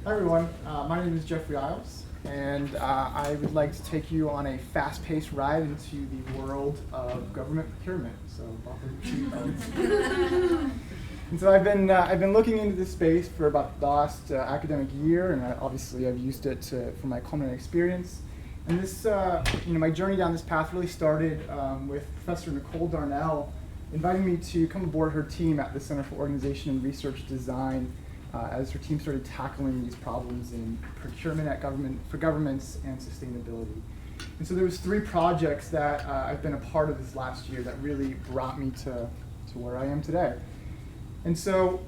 Hi everyone, my name is Jeffrey Iles, and I would like to take you on a fast-paced ride into the world of government procurement. So buckle your seatbelts. And so I've been looking into this space for about the last academic year, and obviously I've used it for my culinary experience. And this, my journey down this path really started with Professor Nicole Darnell inviting me to come aboard her team at the Center for Organization and Research Design as her team started tackling these problems in procurement for governments and sustainability. And so there was 3 projects that I've been a part of this last year that really brought me to where I am today. And so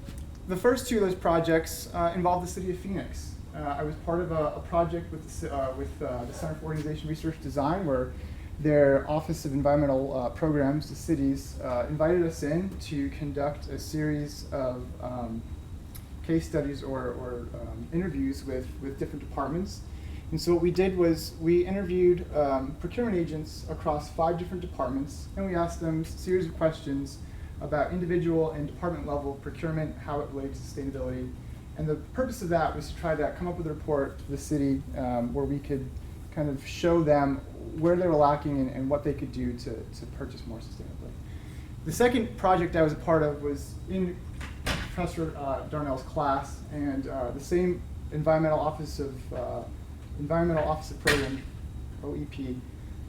the first 2 of those projects involved the city of Phoenix. I was part of a project with the Center for Organization Research Design, where their Office of Environmental Programs, the cities, invited us in to conduct a series of case studies or interviews with different departments. And so what we did was we interviewed procurement agents across 5 different departments, and we asked them a series of questions about individual and department level procurement, how it relates to sustainability. And the purpose of that was to try to come up with a report to the city where we could kind of show them where they were lacking and what they could do to purchase more sustainably. The second project I was a part of was in Professor Darnell's class, and the same Environmental Office of Program, OEP,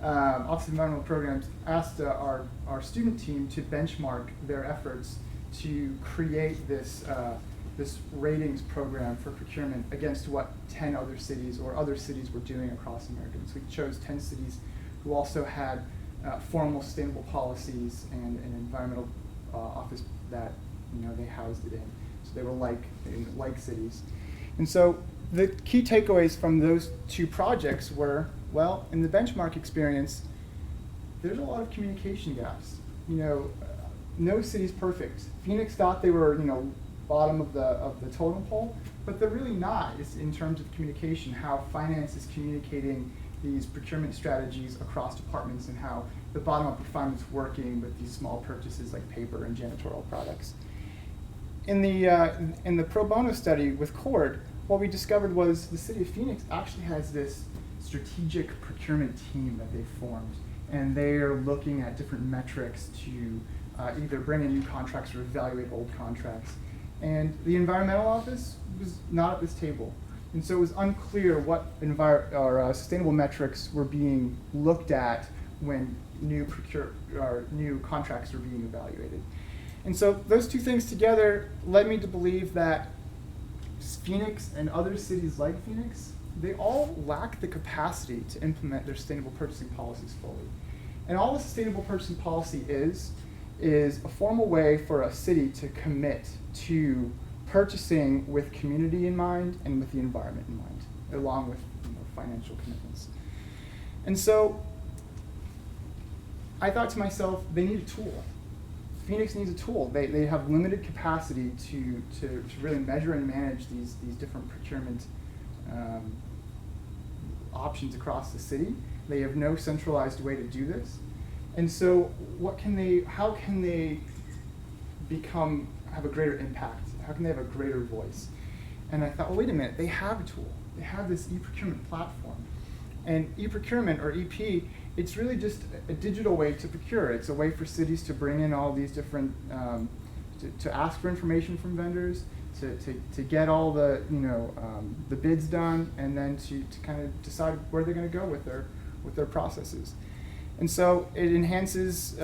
Office of Environmental Programs, asked our student team to benchmark their efforts to create this ratings program for procurement against what 10 other cities were doing across America. So we chose 10 cities who also had formal sustainable policies and an environmental office that they housed it in. So they were like cities. And so the key takeaways from those 2 projects were, well, in the benchmark experience, there's a lot of communication gaps. No city's perfect. Phoenix thought they were, bottom of the totem pole, but they're really not. It's in terms of communication, how finance is communicating these procurement strategies across departments, and how the bottom-up refinement's working with these small purchases like paper and janitorial products. In the pro bono study with CORD, what we discovered was the city of Phoenix actually has this strategic procurement team that they formed, and they are looking at different metrics to either bring in new contracts or evaluate old contracts. And the environmental office was not at this table. And so it was unclear what sustainable metrics were being looked at when new contracts were being evaluated. And so those 2 things together led me to believe that Phoenix and other cities like Phoenix, they all lack the capacity to implement their sustainable purchasing policies fully. And all the sustainable purchasing policy is a formal way for a city to commit to purchasing with community in mind and with the environment in mind, along with financial commitments. And so I thought to myself, they need a tool. Phoenix needs a tool. They have limited capacity to really measure and manage these different procurement options across the city. They have no centralized way to do this. And so how can they have a greater impact? How can they have a greater voice? And I thought, well, wait a minute, they have a tool. They have this e-procurement platform. And e-procurement, or EP, it's really just a digital way to procure. It's a way for cities to bring in all these different, to ask for information from vendors, to get all the bids done, and then to kind of decide where they're going to go with their processes. And so it increases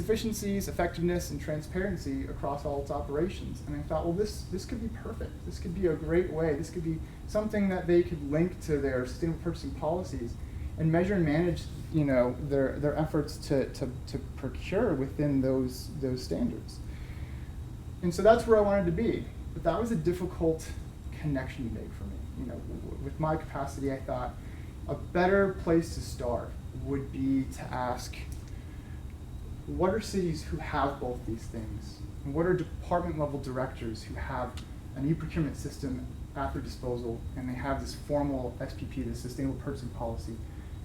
efficiencies, effectiveness, and transparency across all its operations. And I thought, well, this could be perfect. This could be a great way. This could be something that they could link to their sustainable purchasing policies and measure and manage, their efforts to procure within those standards. And so that's where I wanted to be. But that was a difficult connection to make for me. With my capacity, I thought a better place to start would be to ask, what are cities who have both these things? And what are department level directors who have an e-procurement system at their disposal, and they have this formal SPP, the Sustainable Purchasing Policy?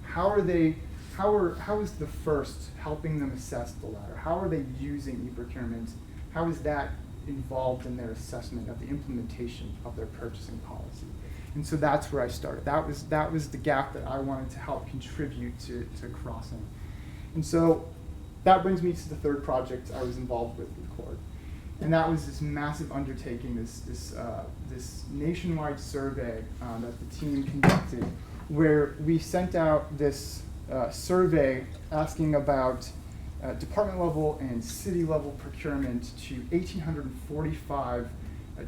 How is the first helping them assess the latter? How are they using e-procurement? How is that involved in their assessment of the implementation of their purchasing policy. And so that's where I started. That was the gap that I wanted to help contribute to crossing. And so that brings me to the third project I was involved with CORD. And that was this massive undertaking, this nationwide survey that the team conducted, where we sent out this survey asking about department level and city level procurement to 1,845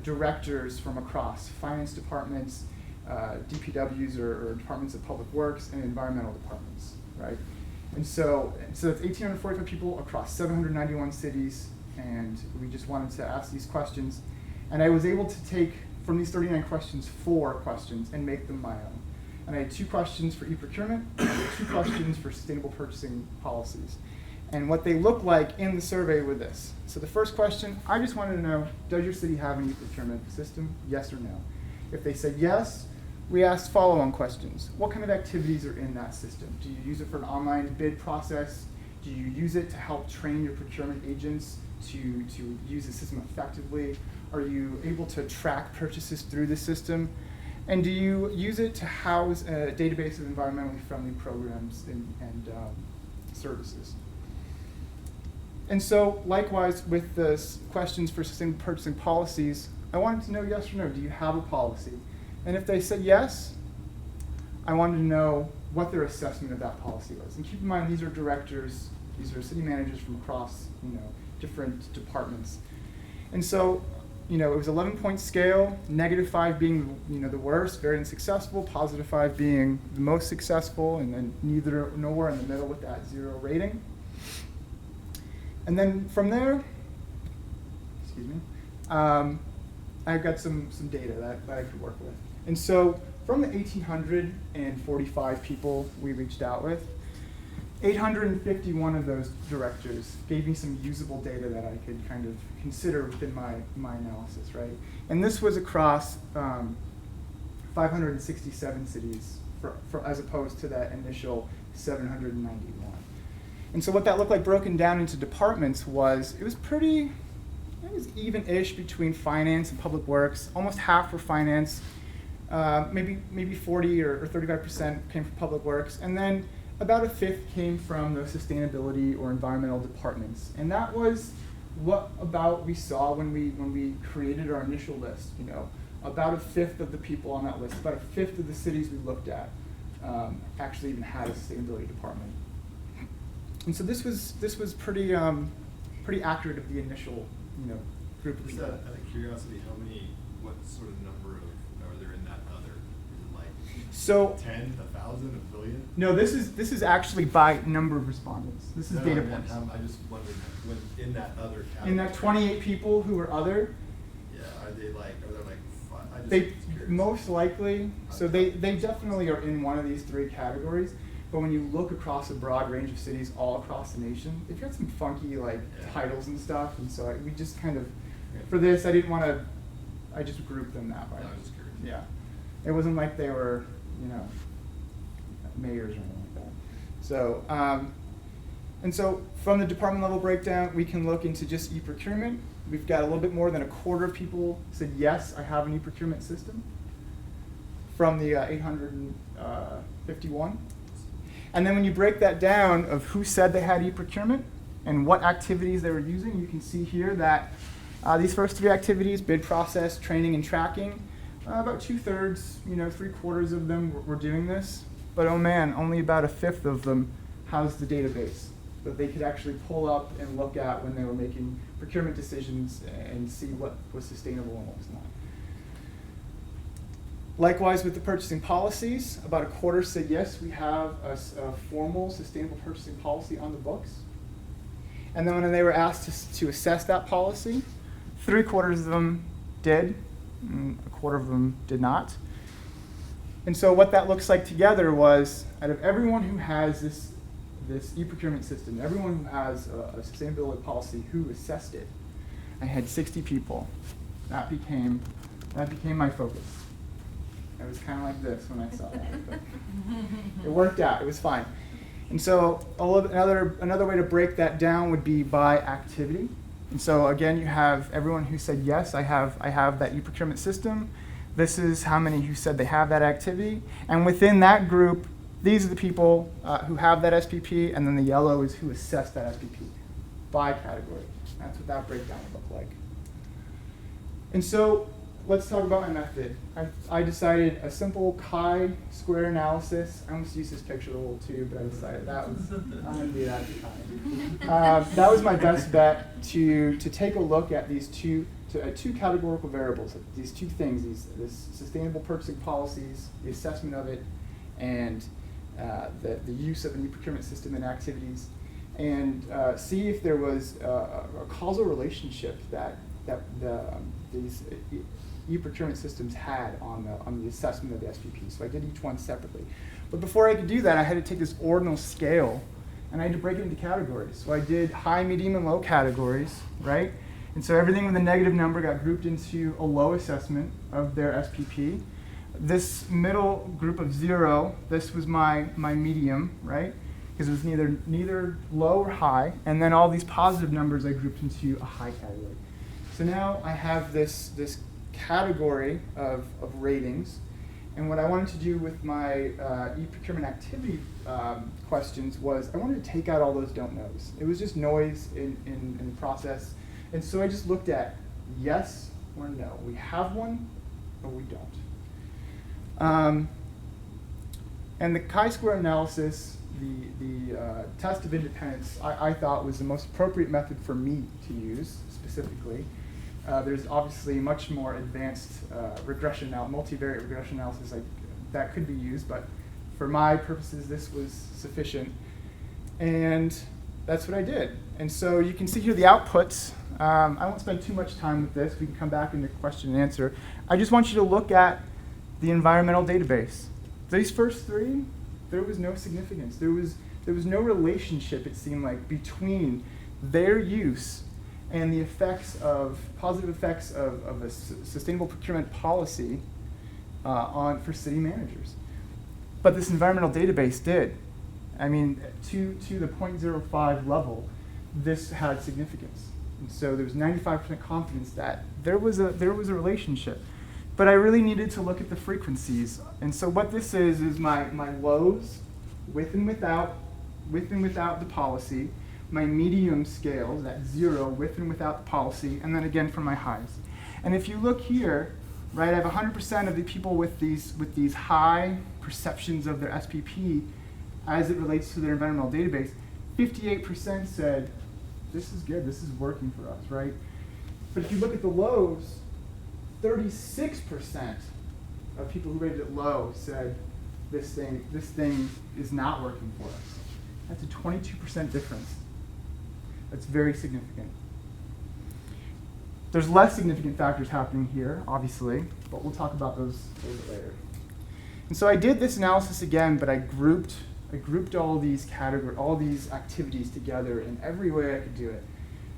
directors from across finance departments, DPWs or departments of public works, and environmental departments, right? And so it's 1,845 people across 791 cities, and we just wanted to ask these questions. And I was able to take, from these 39 questions, 4 questions and make them my own. And I had 2 questions for e-procurement, and I had 2 questions for sustainable purchasing policies. And what they look like in the survey were this. So the first question, I just wanted to know, does your city have an e-procurement system? Yes or no? If they said yes, we asked follow-on questions. What kind of activities are in that system? Do you use it for an online bid process? Do you use it to help train your procurement agents to use the system effectively? Are you able to track purchases through the system? And do you use it to house a database of environmentally friendly programs and services? And so, likewise, with the questions for sustainable purchasing policies, I wanted to know yes or no, do you have a policy? And if they said yes, I wanted to know what their assessment of that policy was. And keep in mind, these are directors, these are city managers from across, different departments. And so, it was 11-point scale, -5 being, the worst, very unsuccessful, +5 being the most successful, and then nowhere in the middle with that 0 rating. And then from there, I've got some data that I could work with. And so from the 1,845 people we reached out with, 851 of those directors gave me some usable data that I could kind of consider within my analysis, right? And this was across 567 cities as opposed to that initial 791. And so what that looked like broken down into departments was, it was even-ish between finance and public works, almost half for finance, maybe 40 or 35% came from public works, and then about 1/5 came from the sustainability or environmental departments. And that was what about we saw when we created our initial list. About 1/5 of the people on that list, about 1/5 of the cities we looked at actually even had a sustainability department. And so this was pretty accurate of the initial group of people. Out of curiosity, what sort of number are there in that other? Is it like 10, 1,000, 1 billion? No, this is actually by number of respondents. This is data points. I just wondered when in that other category. In that 28 people who were other. Yeah, are there like 5? They most likely. So they definitely are in one of these 3 categories. But when you look across a broad range of cities all across the nation, they've got some funky titles and stuff, and so we just kind of, for this, I just grouped them that way. I was just curious. Yeah, it wasn't like they were, mayors or anything like that. So, and so from the department level breakdown, we can look into just e-procurement. We've got a little bit more than 1/4 of people said, yes, I have an e-procurement system from the 851. And then when you break that down of who said they had e-procurement and what activities they were using, you can see here that these first 3 activities, bid process, training, and tracking, about 2/3, 3/4 of them were doing this. But oh man, only about 1/5 of them housed the database that they could actually pull up and look at when they were making procurement decisions and see what was sustainable and what was not. Likewise, with the purchasing policies, about 1/4 said, yes, we have a formal sustainable purchasing policy on the books. And then when they were asked to assess that policy, 3/4 of them did, and 1/4 of them did not. And so what that looks like together was, out of everyone who has this e-procurement system, everyone who has a sustainability policy who assessed it, I had 60 people. That became my focus. It was kind of like this when I saw that. But it worked out. It was fine. And so another way to break that down would be by activity. And so again, you have everyone who said, yes, I have that e-procurement system. This is how many who said they have that activity. And within that group, these are the people who have that SPP, and then the yellow is who assessed that SPP by category. That's what that breakdown would look like. And so let's talk about my method. I decided a simple chi-square analysis. I almost used this picture a little too, but I decided I'm going to do that chi. That was my best bet to take a look at these two categorical variables, these two things, this sustainable purchasing policies, the assessment of it, and the use of an e-procurement system and activities, and see if there was a causal relationship that these e-procurement systems had on the assessment of the SPP. So I did each one separately. But before I could do that, I had to take this ordinal scale, and I had to break it into categories. So I did high, medium, and low categories, right? And so everything with a negative number got grouped into a low assessment of their SPP. This middle group of 0, this was my medium, right? Because it was neither low or high. And then all these positive numbers I grouped into a high category. So now I have this category of ratings. And what I wanted to do with my e-procurement activity questions was I wanted to take out all those don't knows. It was just noise in the process. And so I just looked at yes or no. We have one or we don't. And the chi-square analysis, the test of independence, I thought was the most appropriate method for me to use specifically. There's obviously much more advanced multivariate regression analysis that could be used, but for my purposes, this was sufficient. And that's what I did. And so you can see here the outputs. I won't spend too much time with this. We can come back into question and answer. I just want you to look at the environmental database. These first three, there was no significance. There was no relationship, it seemed like, between their use and the positive effects of a sustainable procurement policy for city managers. But this environmental database did. I mean, to the 0.05 level, this had significance. And so there was 95% confidence that there was a relationship. But I really needed to look at the frequencies. And so what this is my lows with and without the policy, my medium scales, that 0 with and without the policy, and then again for my highs. And if you look here, right, I have 100% of the people with these high perceptions of their SPP as it relates to their environmental database. 58% said, this is good, this is working for us, right? But if you look at the lows, 36% of people who rated it low said this thing is not working for us. That's a 22% difference. That's very significant. There's less significant factors happening here, obviously, but we'll talk about those a little bit later. And so I did this analysis again, but I grouped all these activities together in every way I could do it.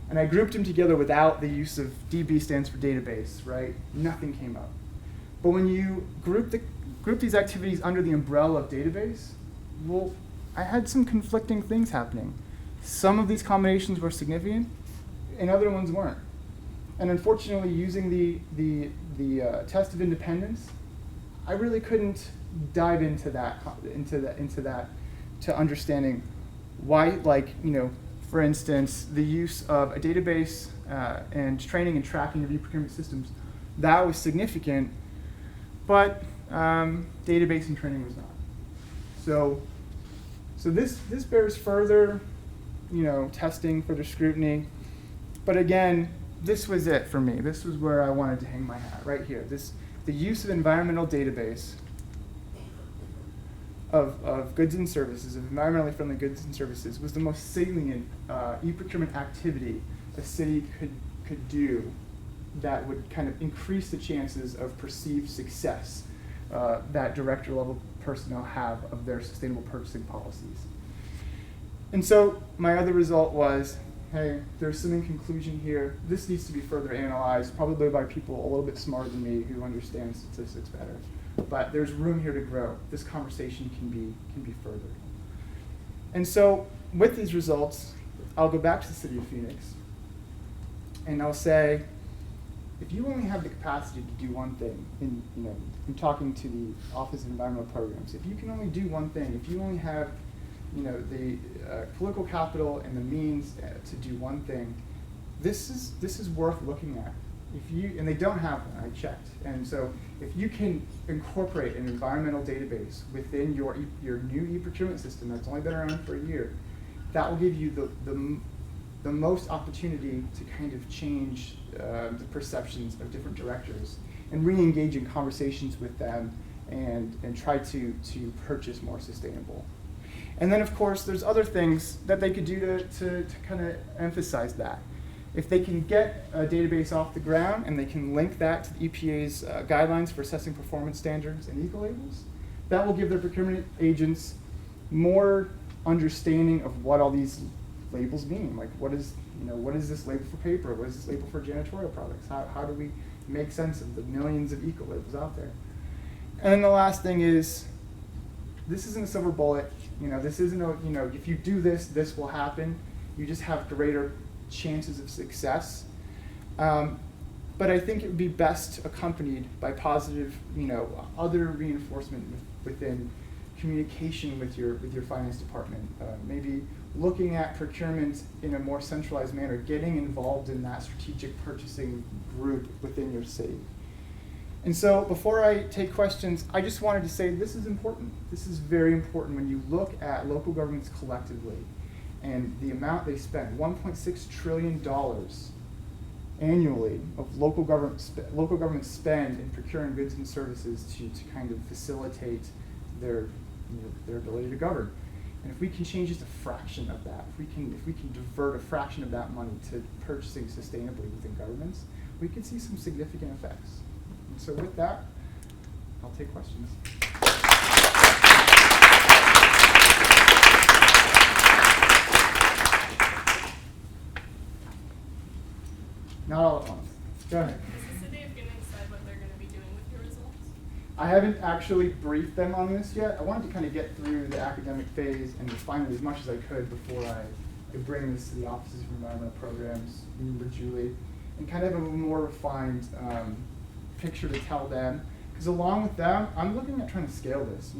And I grouped them together without the use of DB stands for database, right? Nothing came up. But when you group these activities under the umbrella of database, well, I had some conflicting things happening. Some of these combinations were significant, and other ones weren't. And unfortunately, using the test of independence, I really couldn't dive into that to understanding why, for instance, the use of a database and training and tracking of e-procurement systems, that was significant, but database and training was not. So this bears further, testing, further scrutiny. But again, this was it for me. This was where I wanted to hang my hat, right here. The use of environmental database of goods and services, of environmentally friendly goods and services, was the most salient e-procurement activity a city could do that would kind of increase the chances of perceived success that director level personnel have of their sustainable purchasing policies. And so my other result was, hey, there's some conclusion here. This needs to be further analyzed, probably by people a little bit smarter than me who understand statistics better. But there's room here to grow. This conversation can be furthered. And so with these results, I'll go back to the city of Phoenix. and they'll say, if you only have the capacity to do one thing, in talking to the Office of Environmental Programs, if you can only do one thing, if you only have the political capital and the means to do one thing, this is worth looking at. And they don't have one, I checked. And so if you can incorporate an environmental database within your new e-procurement system that's only been around for a year, that will give you the most opportunity to kind of change the perceptions of different directors and re-engage in conversations with them and try to purchase more sustainable. And then, of course, there's other things that they could do to kind of emphasize that. If they can get a database off the ground and they can link that to the EPA's guidelines for assessing performance standards and eco-labels, that will give their procurement agents more understanding of what all these labels mean. Like, what is this label for paper? What is this label for janitorial products? How do we make sense of the millions of eco-labels out there? And then the last thing is, this isn't a silver bullet. This isn't if you do this, this will happen. You just have greater chances of success. But I think it would be best accompanied by positive, other reinforcement within communication with your finance department. Maybe looking at procurement in a more centralized manner, getting involved in that strategic purchasing group within your city. And so before I take questions, I just wanted to say this is important. This is very important when you look at local governments collectively and the amount they spend, $1.6 trillion annually of local government spend in procuring goods and services to kind of facilitate their ability to govern. And if we can change just a fraction of that, if we can divert a fraction of that money to purchasing sustainably within governments, we can see some significant effects. And so with that, I'll take questions. Not all at once. Go ahead. Is the city of going to decide what they're going to be doing with your results? I haven't actually briefed them on this yet. I wanted to kind of get through the academic phase and refine it as much as I could before I could bring this to the Offices of Environmental Programs, with Julie, and kind of have a more refined picture to tell them. Because along with them, I'm looking at trying to scale this.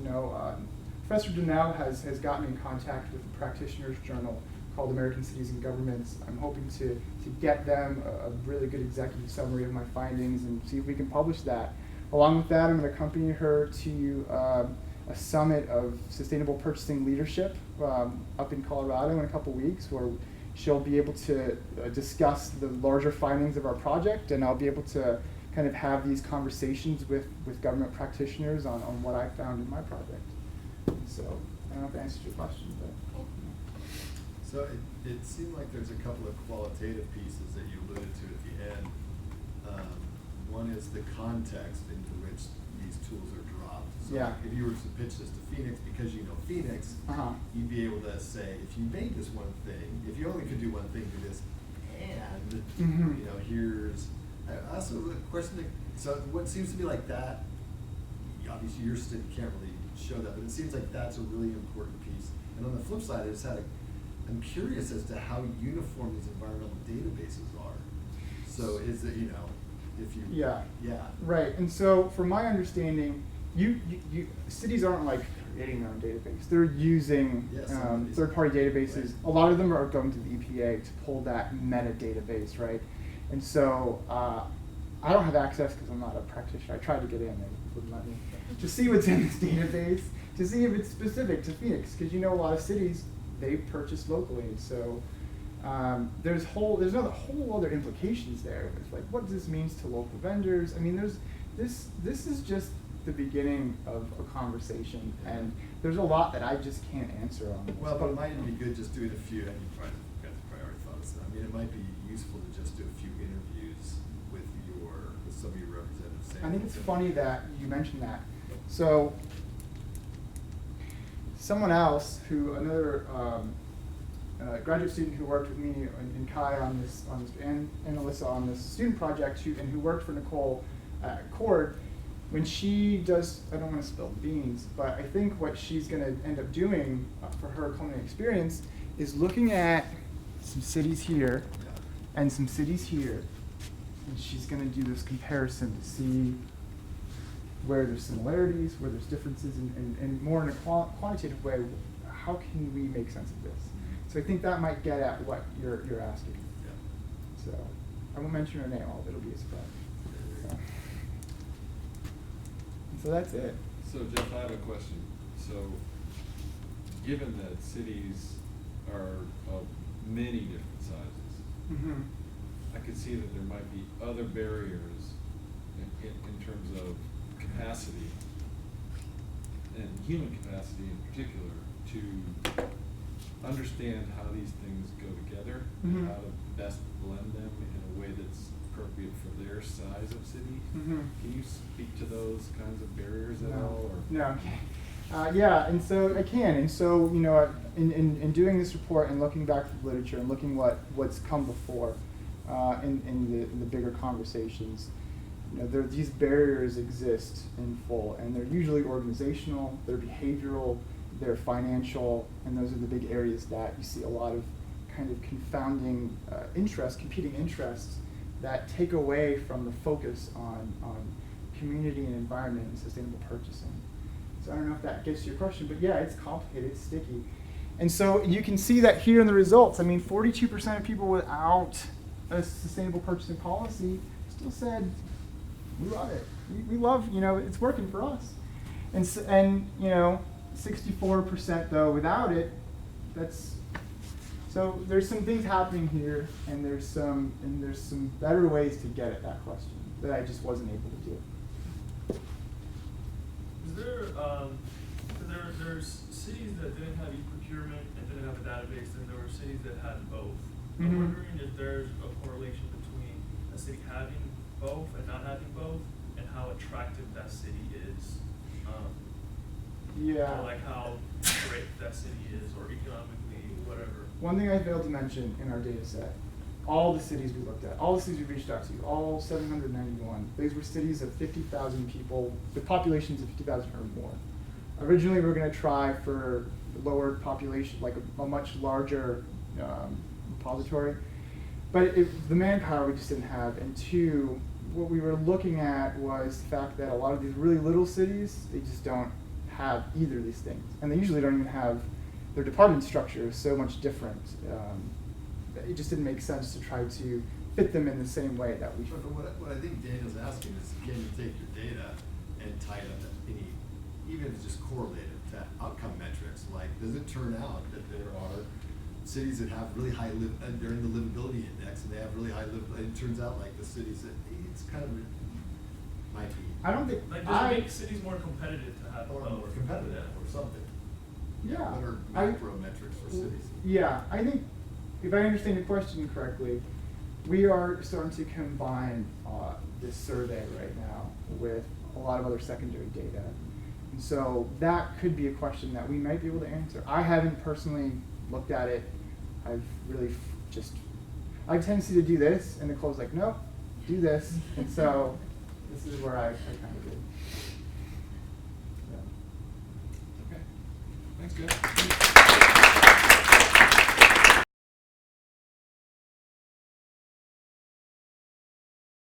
Professor Donnell has gotten in contact with a practitioners journal called American Cities and Governments. I'm hoping to get them a really good executive summary of my findings and see if we can publish that. Along with that, I'm going to accompany her to a summit of sustainable purchasing leadership up in Colorado in a couple weeks, where she'll be able to discuss the larger findings of our project, and I'll be able to kind of have these conversations with government practitioners on what I found in my project. So I don't know if that answers your question, but. So it seemed like there's a couple of qualitative pieces that you alluded to at the end. One is the context into which these tools are dropped. So yeah. If you were to pitch this to Phoenix, because you know Phoenix, you'd be able to say, if you made this one thing, if you only could do one thing, do this, and here's also the question. So what seems to be like that, obviously your city can't really show that, but it seems like that's a really important piece. And on the flip side, I'm curious as to how uniform these environmental databases are. So is it, if you... Yeah. Right, and so from my understanding, cities aren't like creating their own database. They're using third-party databases. Right. A lot of them are going to the EPA to pull that metadatabase, right? And so I don't have access because I'm not a practitioner. I tried to get in, they wouldn't let me. To see what's in this database, to see if it's specific to Phoenix, because a lot of cities, they purchase locally, so there's another whole other implications there. It's like, what this means to local vendors. I mean, this is just the beginning of a conversation, and there's a lot that I just can't answer on this. Well, but it might be good just doing a few, and you probably got the priority thoughts. I mean, it might be useful to just do a few interviews with some of your representatives. I think it's funny that you mentioned that. So someone else, another graduate student who worked with me and Kai on this and Alyssa on this student project, who worked for Nicole at Cord, when she does, I don't want to spill the beans, but I think what she's going to end up doing for her culinary experience is looking at some cities here and some cities here, and she's going to do this comparison to see where there's similarities, where there's differences, and more in a quantitative way, how can we make sense of this? So I think that might get at what you're asking. Yeah. So I won't mention her name, it'll be a surprise. So that's it. So Jeff, I have a question. So given that cities are of many different sizes, Mm-hmm. I could see that there might be other barriers in terms of capacity, and human capacity in particular, to understand how these things go together, Mhm. and how to best blend them in a way that's appropriate for their size of city. Mm-hmm. Can you speak to those kinds of barriers at all? Or? No, okay. Yeah, and so I can, and so in doing this report and looking back at the literature and looking what's come before in the bigger conversations, these barriers exist in full, and they're usually organizational, they're behavioral, they're financial, and those are the big areas that you see a lot of kind of confounding competing interests that take away from the focus on community and environment and sustainable purchasing. So I don't know if that gets to your question, but yeah, it's complicated, it's sticky. And so you can see that here in the results. I mean, 42% of people without a sustainable purchasing policy still said, we love it. We love, it's working for us. And 64% though without it, so there's some things happening here, and there's some better ways to get at that question that I just wasn't able to do. Is there, there's cities that didn't have e-procurement and didn't have a database, and there were cities that had both. Mhm. I'm wondering if there's a correlation between a city having both and not having both, and how attractive that city is. Yeah. Or like how great that city is, or economically, whatever. One thing I failed to mention in our data set, all the cities we looked at, all the cities we reached out to, all 791, these were cities of 50,000 people, with populations of 50,000 or more. Originally, we were going to try for lower population, like a much larger repository, but the manpower we just didn't have, and two, what we were looking at was the fact that a lot of these really little cities, they just don't have either of these things, and they usually don't even have, their department structure is so much different. It just didn't make sense to try to fit them in the same way that we should. But what I think Daniel's asking is, can you take your data and tie it up to even if it's just correlated to outcome metrics? Like, does it turn out that there are cities that have really high they're in the livability index, and they have really high livability? It turns out like the cities that it's kind of might be. I don't think. Like, does it make cities more competitive to have or both? more competitive or something. Yeah. What are macro metrics for cities? Yeah, I think if I understand your question correctly, we are starting to combine this survey right now with a lot of other secondary data. And so that could be a question that we might be able to answer. I haven't personally looked at it. I've really I have a tendency to do this, and Nicole's like, no, do this. And so this is where I kind of did. Okay. Thanks, Jeff.